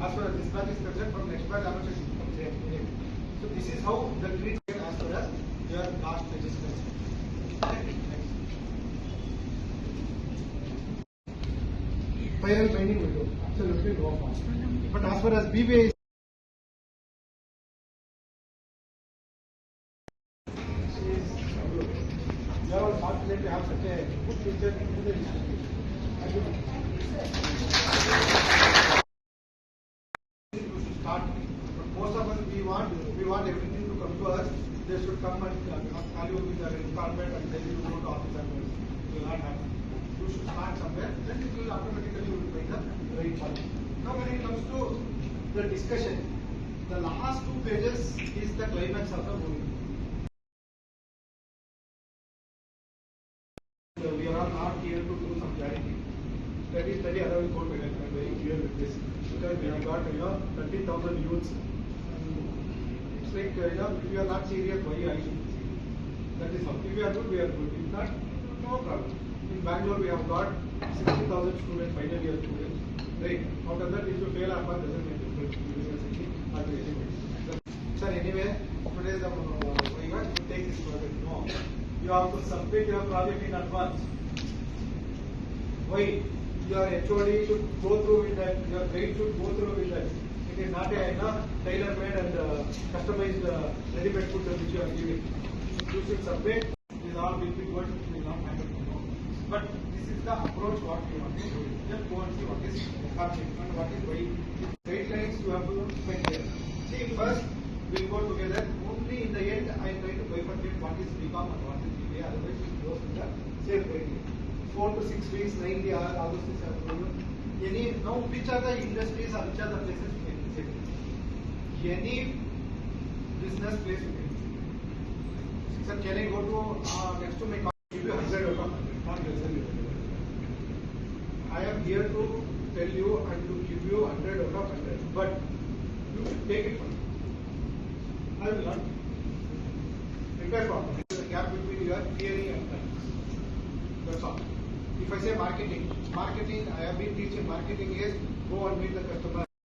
as far as this batch is concerned, from next batch annotation comes here. So this is how the treatment as far as your last batch is concerned. Spiral binding will do absolutely no harm. But as far as BBA is you are all confident to have such a good future into the institute. You should start. But most of us we want everything to come to us. They should come and call you with their requirement and tell you to go to office and work. It will not happen. You should start somewhere, then it will automatically find the right path. Now when it comes to the discussion, the last 2 pages is the climax of the movie. So we are all not here to do some charity. Study, otherwise won't be I'm very clear with this. Because we have got 30,000 youths. It's like if you are not serious, why I should be serious? That is all. If we are good, we are good. If not, no problem. In Bangalore, we have got 60,000 students, final year students. Right. Out of that, if you fail upon, doesn't make difference. University or the education. Sir, anyway, today the you take this project. No. You have to submit your project in advance. Why? Your HOD should go through with that, your guide should go through with that. It is not a tailor-made and customized ready-made food which you are giving. You should submit, these all will be good, it will not happen. But this is the approach what we want to do. Just go and see what is happening and what is why. Guidelines you have to spend there. See, first we'll go together. Only in the end I try to bifurcate what is BCom and what is BBA, otherwise it goes to the same criteria. 4 to 6 weeks, 90 hours, all those things are proven. Now which are the industries or which are the places we can visit? Any business place we can visit. Sir, can I go to next to my college? Give you 100 out of 100, not less than 100. I am here to tell you and to give you 100 out of 100, but you should take it from me. I will not. Repair problem. There is a gap between your theory and practice. That's all. If I say marketing, I have been teaching marketing is go and meet the customer.